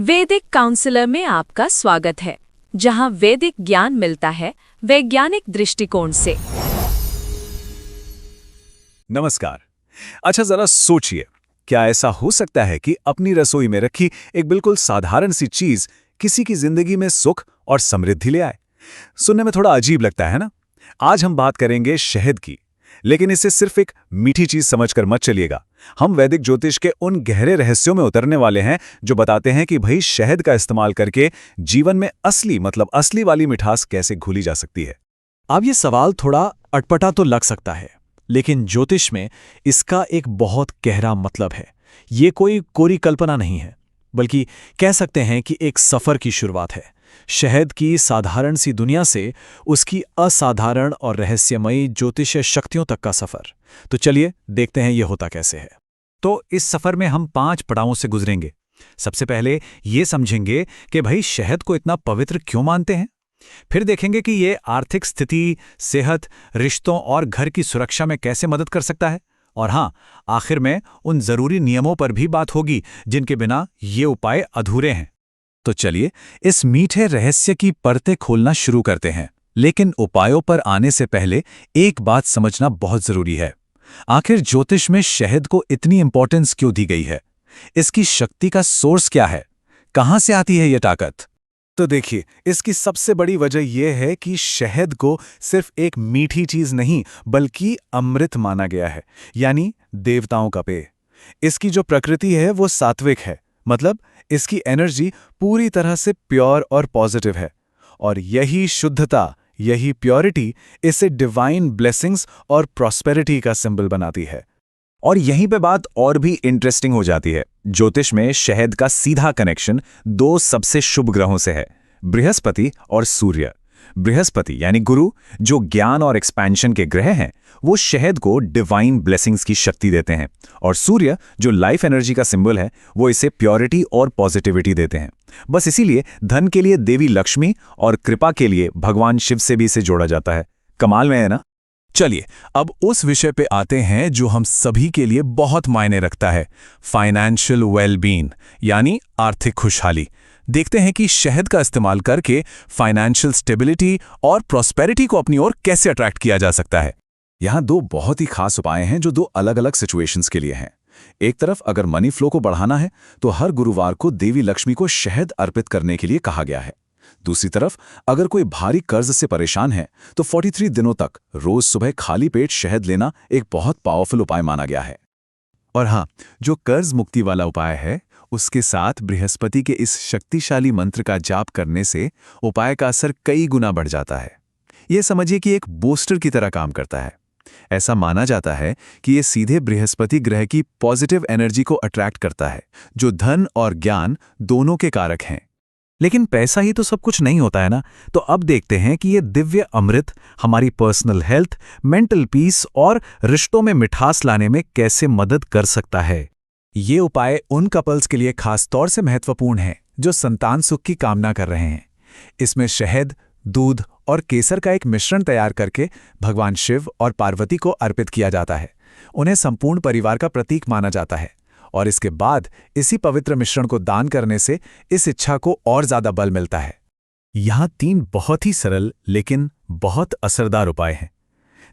वैदिक काउंसलर में आपका स्वागत है, जहां वैदिक ज्ञान मिलता है वैज्ञानिक दृष्टिकोण से। नमस्कार। अच्छा, जरा सोचिए, क्या ऐसा हो सकता है कि अपनी रसोई में रखी एक बिल्कुल साधारण सी चीज किसी की जिंदगी में सुख और समृद्धि ले आए? सुनने में थोड़ा अजीब लगता है ना? आज हम बात करेंगे शहद की, लेकिन इसे सिर्फ एक मीठी चीज समझकर मत चलिएगा। हम वैदिक ज्योतिष के उन गहरे रहस्यों में उतरने वाले हैं जो बताते हैं कि भाई शहद का इस्तेमाल करके जीवन में असली वाली मिठास कैसे घुली जा सकती है। अब ये सवाल थोड़ा अटपटा तो लग सकता है, लेकिन ज्योतिष में इसका एक बहुत गहरा मतलब है। ये कोई कोरी कल्पना नहीं है, बल्कि कह सकते हैं कि एक सफर की शुरुआत है। शहद की साधारण सी दुनिया से उसकी असाधारण और रहस्यमयी ज्योतिषीय शक्तियों तक का सफर। तो चलिए देखते हैं ये होता कैसे है। तो इस सफर में हम 5 पड़ावों से गुजरेंगे। सबसे पहले ये समझेंगे कि भाई शहद को इतना पवित्र क्यों मानते हैं। फिर देखेंगे कि ये आर्थिक स्थिति, सेहत, रिश्तों और घर की सुरक्षा में कैसे मदद कर सकता है। और हाँ, आखिर में उन जरूरी नियमों पर भी बात होगी जिनके बिना ये उपाय अधूरे हैं। तो चलिए इस मीठे रहस्य की परतें खोलना शुरू करते हैं। लेकिन उपायों पर आने से पहले एक बात समझना बहुत जरूरी है। आखिर ज्योतिष में शहद को इतनी इंपॉर्टेंस क्यों दी गई है? इसकी शक्ति का सोर्स क्या है? कहां से आती है ये ताकत? तो देखिए, इसकी सबसे बड़ी वजह यह है कि शहद को सिर्फ एक मीठी चीज नहीं बल्कि अमृत माना गया है, यानी देवताओं का पेय। इसकी जो प्रकृति है वो सात्विक है, मतलब इसकी एनर्जी पूरी तरह से प्योर और पॉजिटिव है। और यही शुद्धता, यही प्योरिटी इसे डिवाइन ब्लेसिंग्स और प्रॉस्पेरिटी का सिंबल बनाती है। और यहीं पे बात और भी इंटरेस्टिंग हो जाती है। ज्योतिष में शहद का सीधा कनेक्शन 2 सबसे शुभ ग्रहों से है, बृहस्पति और सूर्य। बृहस्पति यानी गुरु, जो ज्ञान और एक्सपेंशन के ग्रह हैं, वो शहद को डिवाइन ब्लेसिंग्स की शक्ति देते हैं। और सूर्य, जो लाइफ एनर्जी का सिंबल है, वो इसे प्योरिटी और पॉजिटिविटी देते हैं। बस इसीलिए धन के लिए देवी लक्ष्मी और कृपा के लिए भगवान शिव से भी इसे जोड़ा जाता है। कमाल में है ना? चलिए अब उस विषय पे आते हैं जो हम सभी के लिए बहुत मायने रखता है, फाइनेंशियल वेलबींग यानी आर्थिक खुशहाली। देखते हैं कि शहद का इस्तेमाल करके फाइनेंशियल स्टेबिलिटी और प्रॉस्पेरिटी को अपनी ओर कैसे अट्रैक्ट किया जा सकता है। यहाँ 2 बहुत ही खास उपाय हैं जो 2 अलग-अलग सिचुएशंस के लिए हैं। एक तरफ अगर मनी फ्लो को बढ़ाना है तो हर गुरुवार को देवी लक्ष्मी को शहद अर्पित करने के लिए कहा गया है। दूसरी तरफ अगर कोई भारी कर्ज से परेशान है तो 43 दिनों तक रोज सुबह खाली पेट शहद लेना एक बहुत पावरफुल उपाय माना गया है। और हाँ, जो कर्ज मुक्ति वाला उपाय है, उसके साथ बृहस्पति के इस शक्तिशाली मंत्र का जाप करने से उपाय का असर कई गुना बढ़ जाता है। ये समझिए कि एक बूस्टर की तरह काम करता है। ऐसा माना जाता है कि ये सीधे बृहस्पति ग्रह की पॉजिटिव एनर्जी को अट्रैक्ट करता है, जो धन और ज्ञान दोनों के कारक हैं। लेकिन पैसा ही तो सब कुछ नहीं होता है ना। तो अब देखते हैं कि ये दिव्य अमृत हमारी पर्सनल हेल्थ, मेंटल पीस और रिश्तों में मिठास लाने में कैसे मदद कर सकता है। ये उपाय उन कपल्स के लिए खास तौर से महत्वपूर्ण है जो संतान सुख की कामना कर रहे हैं। इसमें शहद, दूध और केसर का एक मिश्रण तैयार करके भगवान शिव और पार्वती को अर्पित किया जाता है। उन्हें संपूर्ण परिवार का प्रतीक माना जाता है। और इसके बाद इसी पवित्र मिश्रण को दान करने से इस इच्छा को और ज्यादा बल मिलता है। यहाँ 3 बहुत ही सरल लेकिन बहुत असरदार उपाय हैं।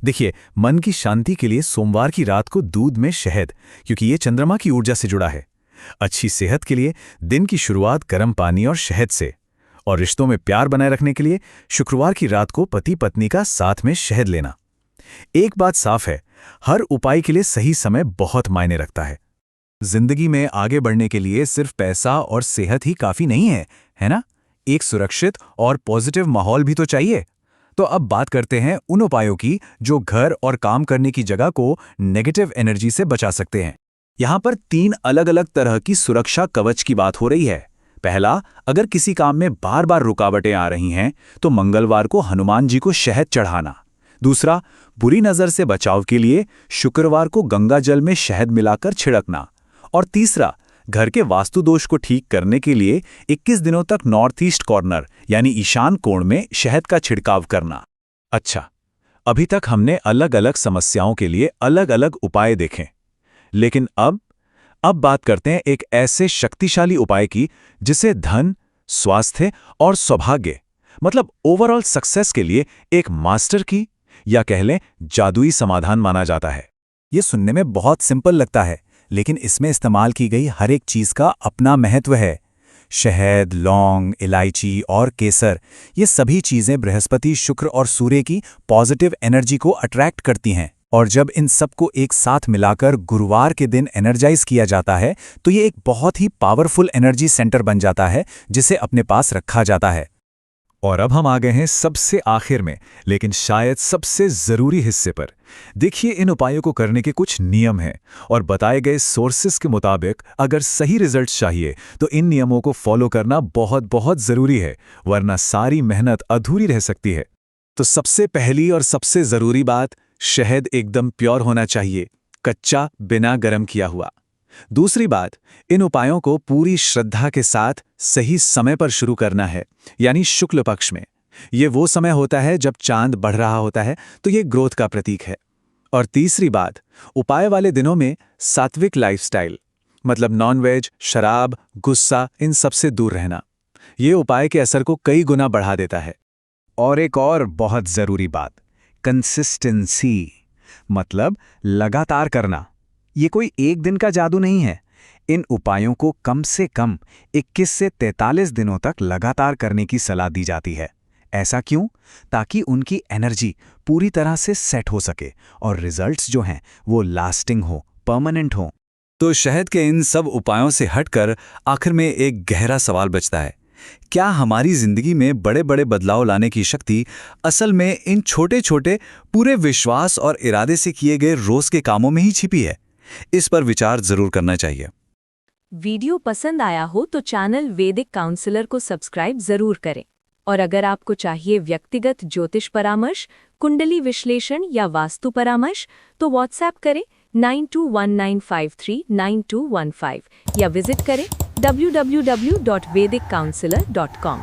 देखिए, मन की शांति के लिए सोमवार की रात को दूध में शहद, क्योंकि ये चंद्रमा की ऊर्जा से जुड़ा है। अच्छी सेहत के लिए दिन की शुरुआत गर्म पानी और शहद से। और रिश्तों में प्यार बनाए रखने के लिए शुक्रवार की रात को पति पत्नी का साथ में शहद लेना। एक बात साफ है, हर उपाय के लिए सही समय बहुत मायने रखता है। जिंदगी में आगे बढ़ने के लिए सिर्फ पैसा और सेहत ही काफी नहीं है, है ना? एक सुरक्षित और पॉजिटिव माहौल भी तो चाहिए। तो अब बात करते हैं उन उपायों की जो घर और काम करने की जगह को नेगेटिव एनर्जी से बचा सकते हैं। यहाँ पर 3 अलग-अलग तरह की सुरक्षा कवच की बात हो रही है। पहला, अगर किसी काम में बार बार रुकावटें आ रही हैं तो मंगलवार को हनुमान जी को शहद चढ़ाना। दूसरा, बुरी नजर से बचाव के लिए शुक्रवार को गंगा जल में शहद मिलाकर छिड़कना। और तीसरा, घर के वास्तु दोष को ठीक करने के लिए 21 दिनों तक नॉर्थ ईस्ट कॉर्नर यानी ईशान कोण में शहद का छिड़काव करना। अच्छा, अभी तक हमने अलग अलग समस्याओं के लिए अलग अलग उपाय देखे, लेकिन अब अब बात करते हैं एक ऐसे शक्तिशाली उपाय की जिसे धन, स्वास्थ्य और सौभाग्य मतलब ओवरऑल सक्सेस के लिए एक मास्टर की या कह लें जादुई समाधान माना जाता है। ये सुनने में बहुत सिंपल लगता है, लेकिन इसमें इस्तेमाल की गई हर एक चीज का अपना महत्व है। शहद, लौंग, इलायची और केसर, ये सभी चीजें बृहस्पति, शुक्र और सूर्य की पॉजिटिव एनर्जी को अट्रैक्ट करती हैं। और जब इन सबको एक साथ मिलाकर गुरुवार के दिन एनर्जाइज किया जाता है तो ये एक बहुत ही पावरफुल एनर्जी सेंटर बन जाता है जिसे अपने पास रखा जाता है। और अब हम आ गए हैं सबसे आखिर में, लेकिन शायद सबसे जरूरी हिस्से पर। देखिए, इन उपायों को करने के कुछ नियम हैं और बताए गए सोर्सेस के मुताबिक अगर सही रिजल्ट चाहिए तो इन नियमों को फॉलो करना बहुत बहुत जरूरी है, वरना सारी मेहनत अधूरी रह सकती है। तो सबसे पहली और सबसे जरूरी बात, शहद एकदम प्योर होना चाहिए, कच्चा, बिना गर्म किया हुआ। दूसरी बात, इन उपायों को पूरी श्रद्धा के साथ सही समय पर शुरू करना है, यानी शुक्ल पक्ष में। ये वो समय होता है जब चांद बढ़ रहा होता है, तो ये ग्रोथ का प्रतीक है। और तीसरी बात, उपाय वाले दिनों में सात्विक लाइफस्टाइल मतलब नॉनवेज, शराब, गुस्सा, इन सब से दूर रहना। ये उपाय के असर को कई गुना बढ़ा देता है। और एक और बहुत जरूरी बात, कंसिस्टेंसी मतलब लगातार करना। ये कोई एक दिन का जादू नहीं है। इन उपायों को कम से कम 21 से 43 दिनों तक लगातार करने की सलाह दी जाती है। ऐसा क्यों? ताकि उनकी एनर्जी पूरी तरह से सेट हो सके और रिजल्ट्स जो हैं वो लास्टिंग हो, परमानेंट हो। तो शहद के इन सब उपायों से हटकर आखिर में एक गहरा सवाल बचता है, क्या हमारी जिंदगी में बड़े बड़े बदलाव लाने की शक्ति असल में इन छोटे छोटे पूरे विश्वास और इरादे से किए गए रोज के कामों में ही छिपी है? इस पर विचार जरूर करना चाहिए। वीडियो पसंद आया हो तो चैनल वैदिक काउंसलर को सब्सक्राइब जरूर करें। और अगर आपको चाहिए व्यक्तिगत ज्योतिष परामर्श, कुंडली विश्लेषण या वास्तु परामर्श तो व्हाट्सएप करें 9219539215 या विजिट करें www.vediccounselor.com।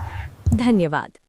धन्यवाद।